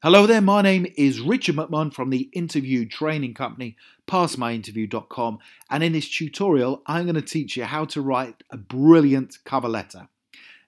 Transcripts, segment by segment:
Hello there, my name is Richard McMunn from the interview training company passmyinterview.com, and in this tutorial I'm going to teach you how to write a brilliant cover letter.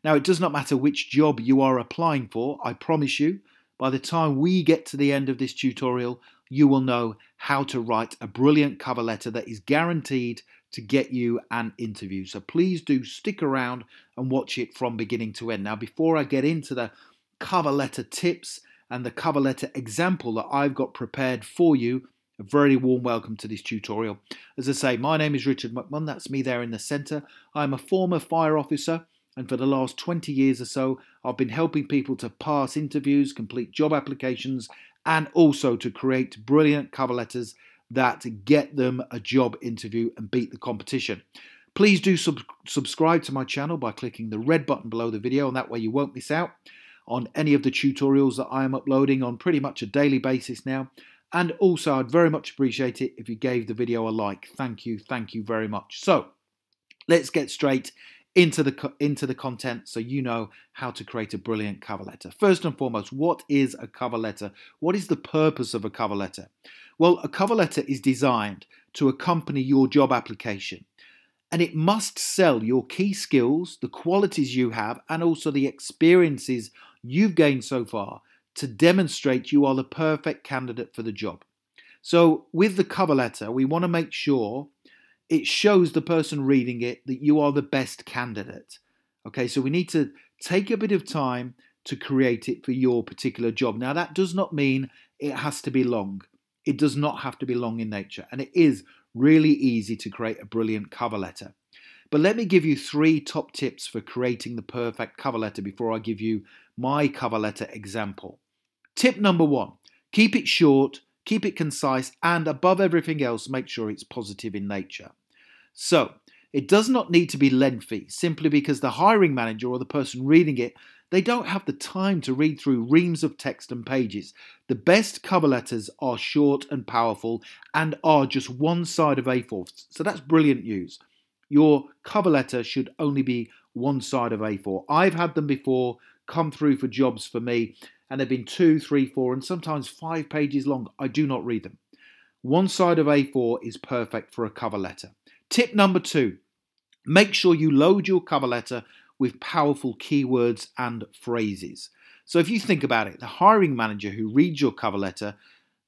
Now, it does not matter which job you are applying for. I promise you, by the time we get to the end of this tutorial, you will know how to write a brilliant cover letter that is guaranteed to get you an interview. So please do stick around and watch it from beginning to end. Now, before I get into the cover letter tips and the cover letter example that I've got prepared for you, a very warm welcome to this tutorial. As I say, my name is Richard McMunn, that's me there in the centre. I'm a former fire officer, and for the last 20 years or so, I've been helping people to pass interviews, complete job applications, and also to create brilliant cover letters that get them a job interview and beat the competition. Please do subscribe to my channel by clicking the red button below the video, and that way you won't miss out on any of the tutorials that I am uploading on pretty much a daily basis now. And also, I'd very much appreciate it if you gave the video a like. Thank you very much. So let's get straight into the content so you know how to create a brilliant cover letter. First and foremost, what is a cover letter? What is the purpose of a cover letter? Well, a cover letter is designed to accompany your job application, and it must sell your key skills, the qualities you have, and also the experiences you've gained so far to demonstrate you are the perfect candidate for the job. So with the cover letter, we want to make sure it shows the person reading it that you are the best candidate. Okay, so we need to take a bit of time to create it for your particular job. Now, that does not mean it has to be long. It does not have to be long in nature, and it is really easy to create a brilliant cover letter. But let me give you 3 top tips for creating the perfect cover letter before I give you my cover letter example. Tip number 1, keep it short, keep it concise, and above everything else, make sure it's positive in nature. So, it does not need to be lengthy, simply because the hiring manager or the person reading it, they don't have the time to read through reams of text and pages. The best cover letters are short and powerful and are just one side of A4. So that's brilliant news. Your cover letter should only be one side of A4. I've had them before come through for jobs for me, and they've been 2, 3, 4, and sometimes 5 pages long. I do not read them. One side of A4 is perfect for a cover letter. Tip number 2, make sure you load your cover letter with powerful keywords and phrases. So if you think about it, the hiring manager who reads your cover letter,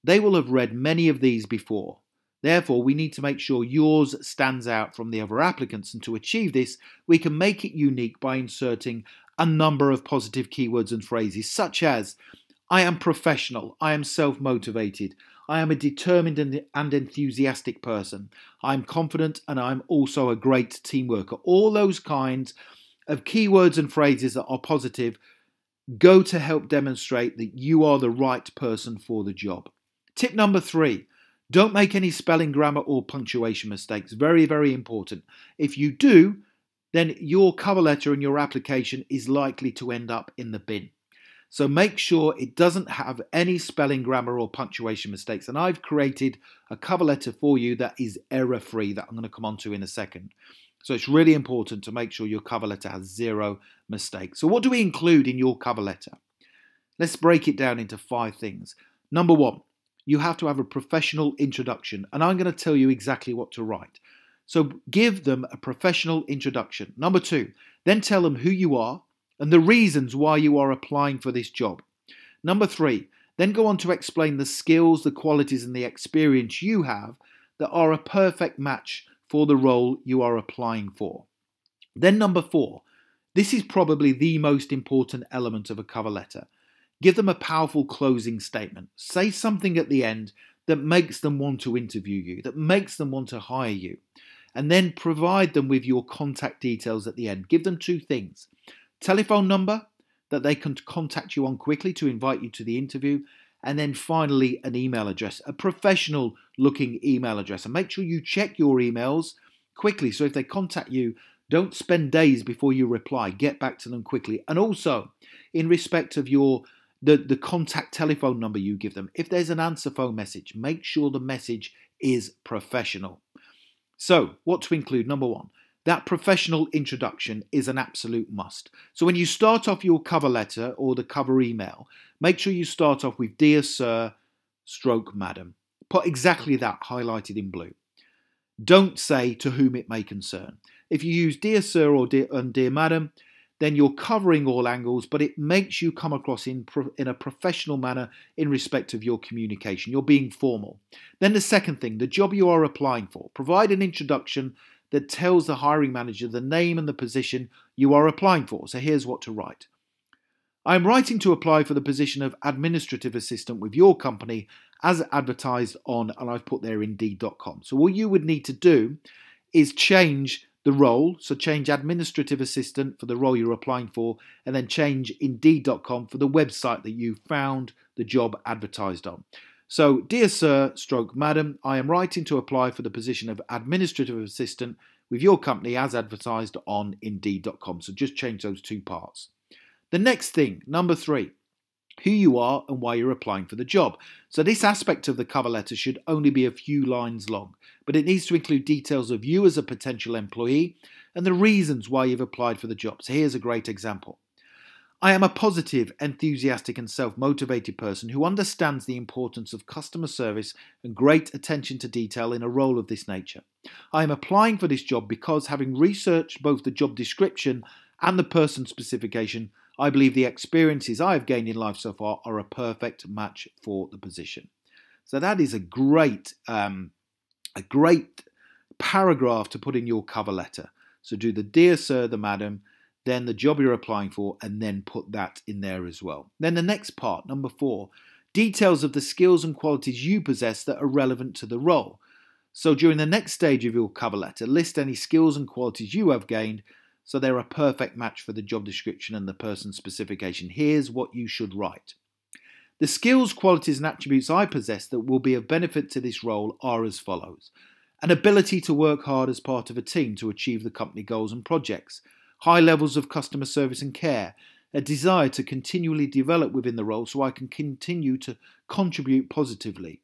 they will have read many of these before. Therefore, we need to make sure yours stands out from the other applicants, and to achieve this, we can make it unique by inserting a number of positive keywords and phrases, such as, I am professional, I am self-motivated, I am a determined and enthusiastic person, I am confident, and I am also a great team worker. All those kinds of keywords and phrases that are positive go to help demonstrate that you are the right person for the job. Tip number 3, don't make any spelling, grammar, or punctuation mistakes. Very, very important. If you do, then your cover letter and your application is likely to end up in the bin. So make sure it doesn't have any spelling, grammar, or punctuation mistakes. And I've created a cover letter for you that is error-free that I'm going to come on to in a second. So it's really important to make sure your cover letter has 0 mistakes. So what do we include in your cover letter? Let's break it down into 5 things. Number 1, you have to have a professional introduction, and I'm going to tell you exactly what to write. So give them a professional introduction. Number 2, then tell them who you are and the reasons why you are applying for this job. Number 3, then go on to explain the skills, the qualities, and the experience you have that are a perfect match for the role you are applying for. Then number 4, this is probably the most important element of a cover letter. Give them a powerful closing statement. Say something at the end that makes them want to interview you, that makes them want to hire you. And then provide them with your contact details at the end. Give them 2 things. Telephone number that they can contact you on quickly to invite you to the interview. And then finally, an email address, a professional looking email address. And make sure you check your emails quickly. So if they contact you, don't spend days before you reply. Get back to them quickly. And also, in respect of the contact telephone number you give them, if there's an answer phone message, make sure the message is professional. So, what to include? Number 1, That professional introduction is an absolute must. So when you start off your cover letter or the cover email, make sure you start off with Dear Sir, stroke Madam. Put exactly that highlighted in blue. Don't say to whom it may concern. If you use Dear Sir or Dear Madam, then you're covering all angles, but it makes you come across in a professional manner in respect of your communication. You're being formal. Then the second thing, the job you are applying for. Provide an introduction that tells the hiring manager the name and the position you are applying for. So here's what to write. I am writing to apply for the position of administrative assistant with your company as advertised on, and I've put there, Indeed.com. So all you would need to do is change the role, so change administrative assistant for the role you're applying for, and then change Indeed.com for the website that you found the job advertised on. So, Dear Sir, stroke Madam, I am writing to apply for the position of administrative assistant with your company as advertised on Indeed.com. So just change those two parts. The next thing, number 3, who you are and why you're applying for the job. So this aspect of the cover letter should only be a few lines long, but it needs to include details of you as a potential employee and the reasons why you've applied for the job. So here's a great example. I am a positive, enthusiastic and self-motivated person who understands the importance of customer service and great attention to detail in a role of this nature. I am applying for this job because, having researched both the job description and the person specification, I believe the experiences I have gained in life so far are a perfect match for the position. So that is a great paragraph to put in your cover letter. So do the Dear Sir, the Madam, then the job you're applying for, and then put that in there as well. Then the next part, number 4, details of the skills and qualities you possess that are relevant to the role. So during the next stage of your cover letter, list any skills and qualities you have gained so they're a perfect match for the job description and the person specification. Here's what you should write. The skills, qualities and attributes I possess that will be of benefit to this role are as follows. An ability to work hard as part of a team to achieve the company goals and projects. High levels of customer service and care. A desire to continually develop within the role so I can continue to contribute positively.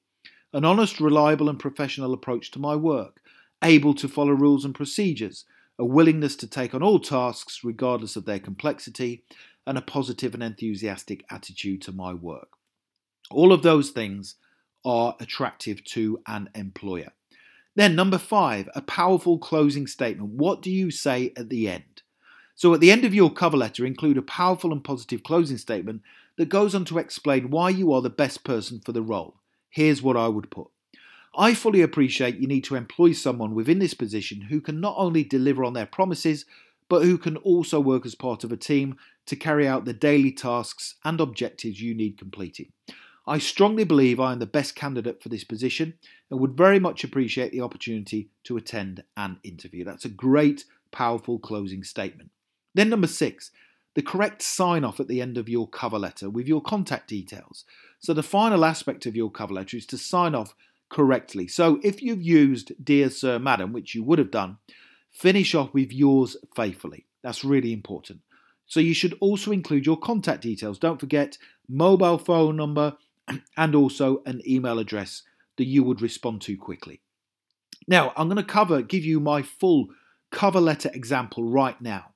An honest, reliable and professional approach to my work. Able to follow rules and procedures. A willingness to take on all tasks regardless of their complexity, and a positive and enthusiastic attitude to my work. All of those things are attractive to an employer. Then number 5, a powerful closing statement. What do you say at the end? So at the end of your cover letter, include a powerful and positive closing statement that goes on to explain why you are the best person for the role. Here's what I would put. I fully appreciate you need to employ someone within this position who can not only deliver on their promises, but who can also work as part of a team to carry out the daily tasks and objectives you need completing. I strongly believe I am the best candidate for this position and would very much appreciate the opportunity to attend an interview. That's a great, powerful closing statement. Then number 6, the correct sign-off at the end of your cover letter with your contact details. So the final aspect of your cover letter is to sign off correctly. So if you've used Dear Sir, Madam, which you would have done, finish off with yours faithfully. That's really important. So you should also include your contact details. Don't forget mobile phone number and also an email address that you would respond to quickly. Now, I'm going to give you my full cover letter example right now.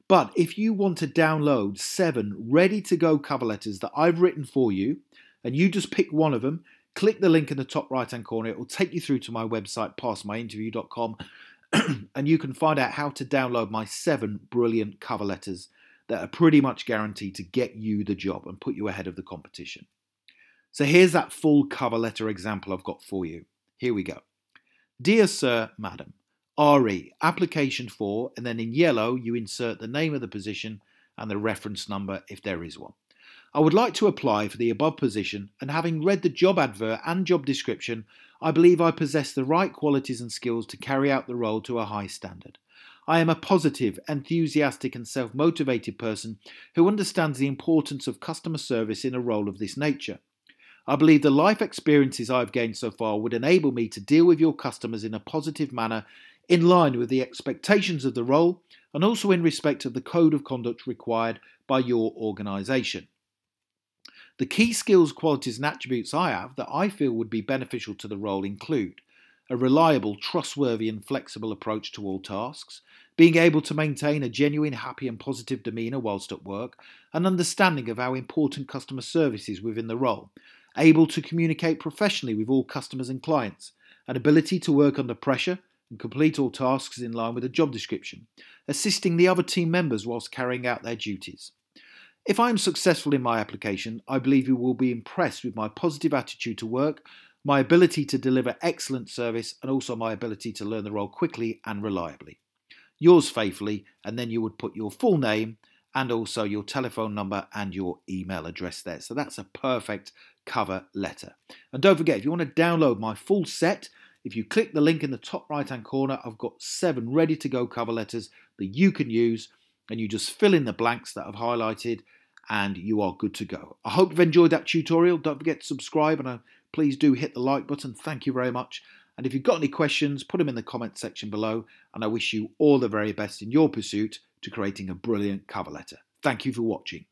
But if you want to download 7 ready-to-go cover letters that I've written for you, and you just pick one of them, click the link in the top right-hand corner. It will take you through to my website, passmyinterview.com, and you can find out how to download my 7 brilliant cover letters that are pretty much guaranteed to get you the job and put you ahead of the competition. So here's that full cover letter example I've got for you. Here we go. Dear Sir, Madam, RE, application for, and then in yellow you insert the name of the position and the reference number if there is one. I would like to apply for the above position, and having read the job advert and job description, I believe I possess the right qualities and skills to carry out the role to a high standard. I am a positive, enthusiastic and self-motivated person who understands the importance of customer service in a role of this nature. I believe the life experiences I've gained so far would enable me to deal with your customers in a positive manner in line with the expectations of the role and also in respect of the code of conduct required by your organisation. The key skills, qualities and attributes I have that I feel would be beneficial to the role include a reliable, trustworthy and flexible approach to all tasks, being able to maintain a genuine, happy and positive demeanour whilst at work, an understanding of how important customer service is within the role, able to communicate professionally with all customers and clients, an ability to work under pressure and complete all tasks in line with the job description, assisting the other team members whilst carrying out their duties. If I am successful in my application, I believe you will be impressed with my positive attitude to work, my ability to deliver excellent service, and also my ability to learn the role quickly and reliably. Yours faithfully, and then you would put your full name and also your telephone number and your email address there. So that's a perfect cover letter. And don't forget, if you want to download my full set, if you click the link in the top right hand corner, I've got 7 ready to go cover letters that you can use, and you just fill in the blanks that I've highlighted and you are good to go. I hope you've enjoyed that tutorial. Don't forget to subscribe, and please do hit the like button. Thank you very much. And if you've got any questions, put them in the comment section below, and I wish you all the very best in your pursuit to creating a brilliant cover letter. Thank you for watching.